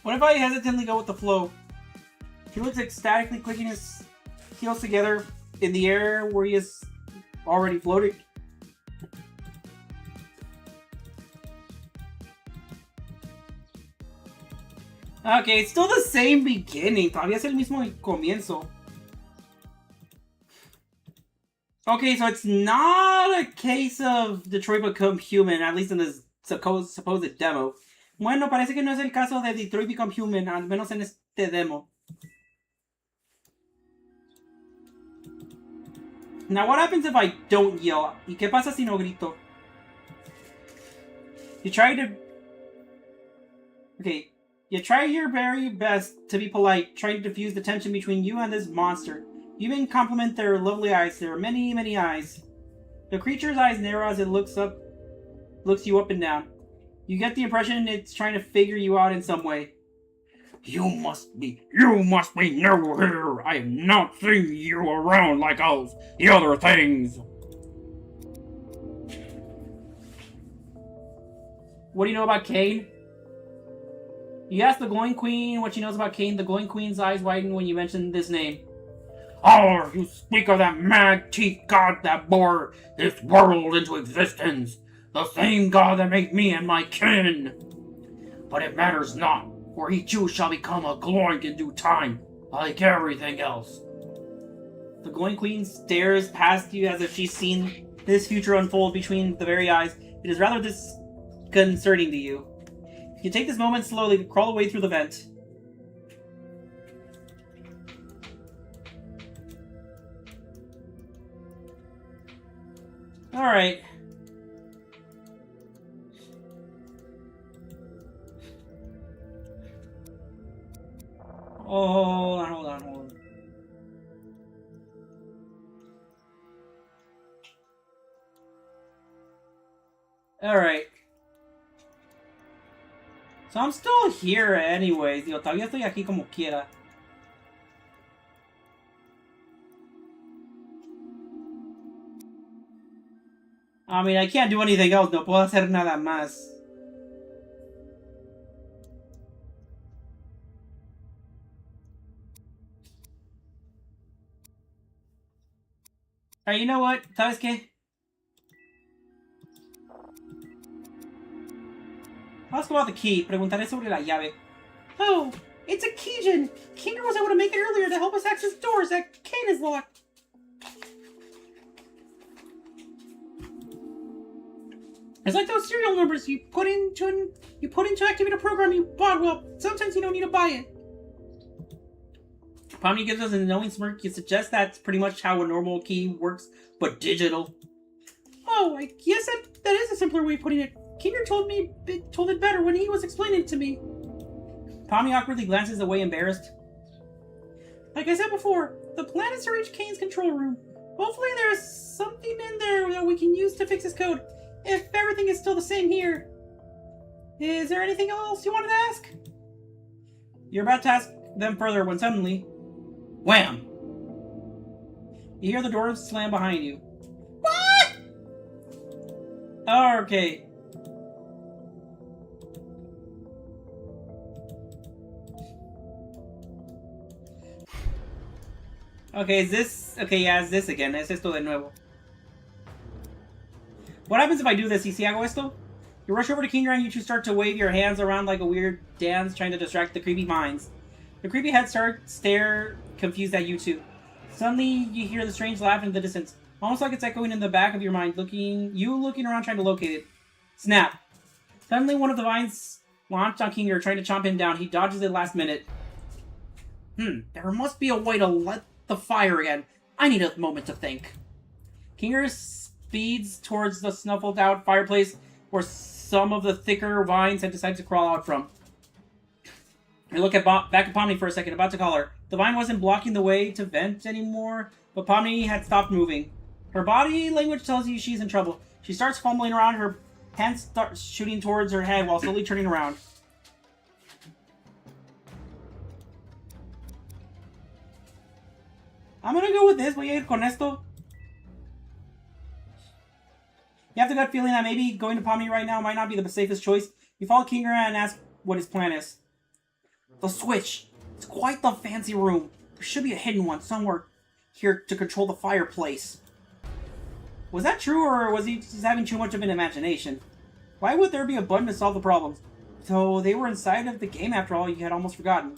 What if I hesitantly go with the flow? He looks ecstatically clicking his heels together in the air where he is already floating. Okay, it's still the same beginning. Todavía es el mismo comienzo. Okay, so it's not a case of Detroit Become Human, at least in this supposed demo. Bueno, parece que no es el caso de Detroit Become Human, al menos en este demo. Now, what happens if I don't yell? ¿Y qué pasa si no grito? You try your very best to be polite, trying to diffuse the tension between you and this monster. You even compliment their lovely eyes. There are many, many eyes. The creature's eyes narrow as it looks you up and down. You get the impression it's trying to figure you out in some way. You must be new here. I have not seen you around like all the other things. What do you know about Kane? You ask the glowing queen what she knows about Kane. The glowing queen's eyes widen when you mention this name. Oh, you speak of that mad-teeth god that bore this world into existence. The same God that made me and my kin. But it matters not, for he too shall become a glowing in due time, like everything else. The glowing queen stares past you as if she's seen this future unfold between the very eyes. It is rather disconcerting to you. You take this moment slowly to crawl away through the vent. Alright. Oh, hold on. Alright. So I'm still here anyways. Digo, todavía estoy aquí como quiera. I mean, I can't do anything else. No puedo hacer nada más. Alright, you know what? ¿Sabes qué? Ask about the key. Preguntaré sobre la llave. Oh, it's a keygen. Kinder was able to make it earlier to help us access doors that Kane is locked. It's like those serial numbers you put into activate a program you bought. Well, sometimes you don't need to buy it. Pomni gives us a knowing smirk. You suggest that's pretty much how a normal key works, but digital. Oh, I guess that is a simpler way of putting it. Kinder told it better when he was explaining it to me. Pomni awkwardly glances away, embarrassed. Like I said before, the plan is to reach Kane's control room. Hopefully there's something in there that we can use to fix his code, if everything is still the same here. Is there anything else you wanted to ask? You're about to ask them further when suddenly, wham! You hear the door slam behind you. What? Okay. Okay, is this... Okay, yeah, it's this again. Es esto de nuevo. What happens if I do this? ¿Y si hago esto? You rush over to Kinger and you two start to wave your hands around like a weird dance trying to distract the creepy minds. The creepy heads stare confused at you two. Suddenly, you hear the strange laugh in the distance. Almost like it's echoing in the back of your mind, looking around trying to locate it. Snap. Suddenly, one of the vines launched on Kinger, trying to chomp him down. He dodges it last minute. There must be a way to let the fire again. I need a moment to think. Kinger speeds towards the snuffled out fireplace where some of the thicker vines had decided to crawl out from. I look back at Pomni for a second, about to call her. The vine wasn't blocking the way to vent anymore, but Pomni had stopped moving. Her body language tells you she's in trouble. She starts fumbling around, her hands start shooting towards her head while slowly turning around. I'm gonna go with this. Voy a ir con esto. You have the gut feeling that maybe going to Pomni right now might not be the safest choice. You follow Kinger and ask what his plan is. The switch. It's quite the fancy room. There should be a hidden one somewhere here to control the fireplace. Was that true, or was he just having too much of an imagination? Why would there be a button to solve the problems? So they were inside of the game after all, you had almost forgotten.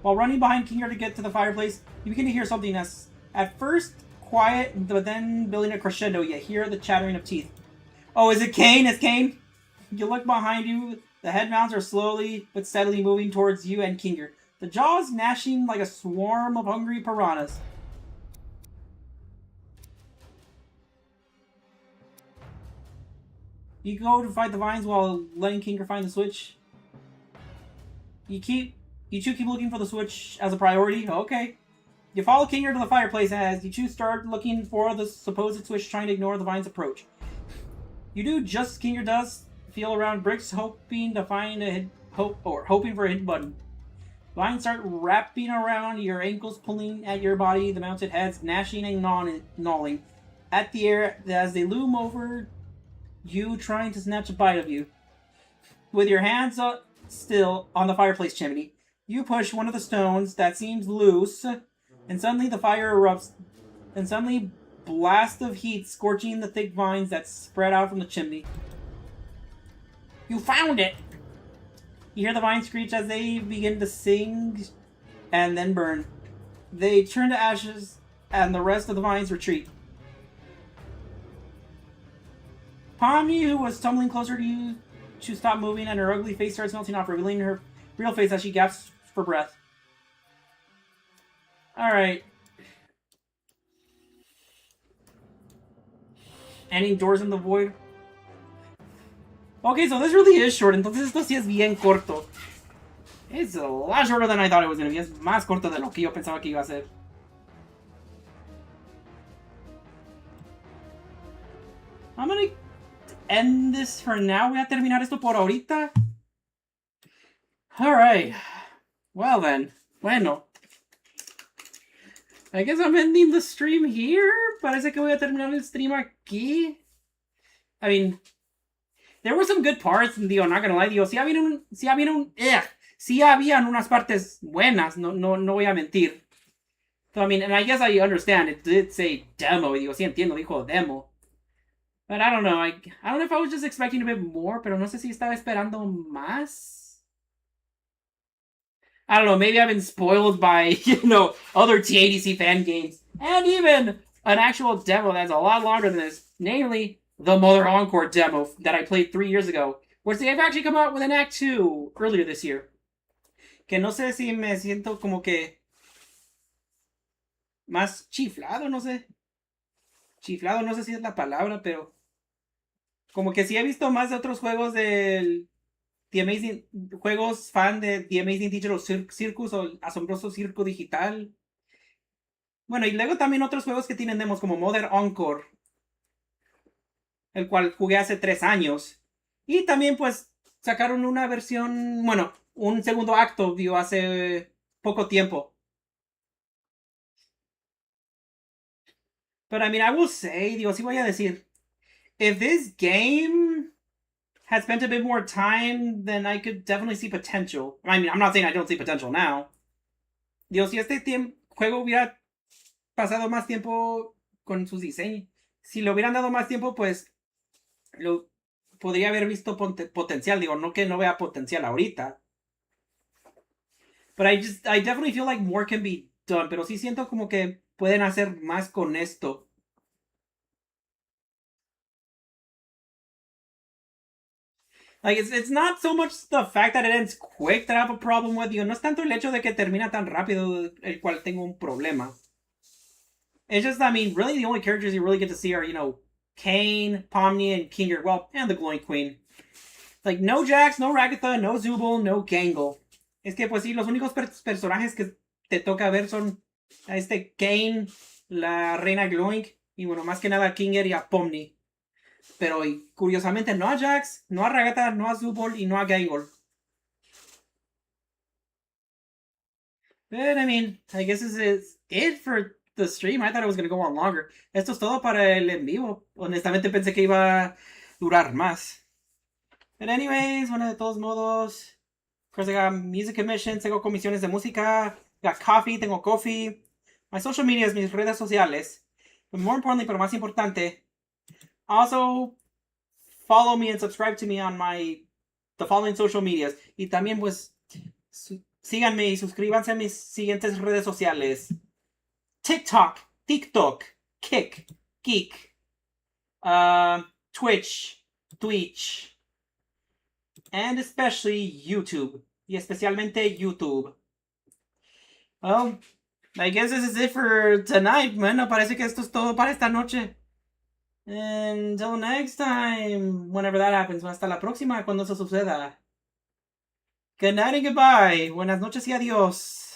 While running behind Kinger to get to the fireplace, you begin to hear something that's at first quiet, but then building a crescendo. You hear the chattering of teeth. Oh, is it Kane? It's Kane? You look behind you. The head mounts are slowly but steadily moving towards you and Kinger. The jaws gnashing like a swarm of hungry piranhas. You go to fight the vines while letting Kinger find the switch. You two keep looking for the switch as a priority. Okay. You follow Kinger to the fireplace as you two start looking for the supposed switch, trying to ignore the vine's approach. You do just as Kinger does. Feel around bricks, hoping to find hoping for a hidden button. Vines start wrapping around your ankles, pulling at your body. The mounted heads gnashing and gnawing at the air as they loom over you, trying to snatch a bite of you. With your hands up still on the fireplace chimney, you push one of the stones that seems loose, and suddenly the fire erupts. And suddenly, blast of heat scorching the thick vines that spread out from the chimney. You found it! You hear the vines screech as they begin to sing and then burn. They turn to ashes, and the rest of the vines retreat. Pomni, who was tumbling closer to you, to stop moving, and her ugly face starts melting off, revealing her real face as she gasps for breath. Alright. Any doors in the void? Okay, so this really is short, entonces esto sí es bien corto. It's a lot shorter than I thought it was going to be. Es más corto de lo que yo pensaba que iba a ser. I'm going to end this for now. Voy a terminar esto por ahorita. Alright. Well then. Bueno. I guess I'm ending the stream here. Parece que voy a terminar el stream aquí. I mean, there were some good parts, digo, not gonna lie, digo, sí habían unas partes buenas, no voy a mentir. So, I mean, and I guess I understand, it did say demo, digo, sí entiendo, dijo demo. But I don't know, I don't know if I was just expecting a bit more, pero no sé si estaba esperando más. I don't know, maybe I've been spoiled by, other TADC fan games. And even an actual demo that's a lot longer than this. Namely, the Mother Encore demo that I played 3 years ago. Which they've actually come out with an Act 2 earlier this year. Que no sé si me siento como que más chiflado, no sé. Chiflado, no sé si es la palabra, pero como que sí he visto más de otros juegos del juegos fan de The Amazing Digital Circus o el asombroso circo digital. Bueno, y luego también otros juegos que tienen demos como Mother Encore, el cual jugué hace 3 años. Y también pues sacaron una versión, bueno, un segundo acto, digo, hace poco tiempo. But I mean, I will say, digo, sí voy a decir, if this game had spent a bit more time, then I could definitely see potential. I mean, I'm not saying I don't see potential now. Digo, si este juego hubiera pasado más tiempo con sus diseños, si le hubieran dado más tiempo, pues lo podría haber visto potencial. Digo, no que no vea potencial ahorita. But I definitely feel like more can be done. Pero sí siento como que pueden hacer más con esto. Like, it's not so much the fact that it ends quick that I have a problem with. Digo, no es tanto el hecho de que termina tan rápido el cual tengo un problema. It's just, I mean, really the only characters you really get to see are, you know, Kane, Pomni, and Kinger. Well, and the Glowing Queen. Like, no Jax, no Ragatha, no Zubul, no Gangle. Es que, pues sí, los únicos personajes que te toca ver son a este Kane, la Reina Glowing, y bueno, más que nada a Kinger y a Pomni. Pero y, curiosamente no a Jax, no a Ragatha, no a Zubul y no a Gangle. But I mean, I guess this is it for the stream. I thought it was going to go on longer. Esto es todo para el en vivo. Honestamente pensé que iba a durar más. But anyways, bueno, de todos modos, of course I got music commissions, tengo comisiones de música, got coffee, tengo coffee, my social medias, mis redes sociales. But more importantly, pero más importante, also follow me and subscribe to me on the following social medias. Y también pues síganme y suscríbanse a mis siguientes redes sociales. TikTok, Kick, Geek, Twitch, and especially YouTube. Y especialmente YouTube. Well, I guess this is it for tonight, man. Parece que esto es todo para esta noche. Until next time, whenever that happens. Hasta la próxima, cuando eso suceda. Good night and goodbye. Buenas noches y adiós.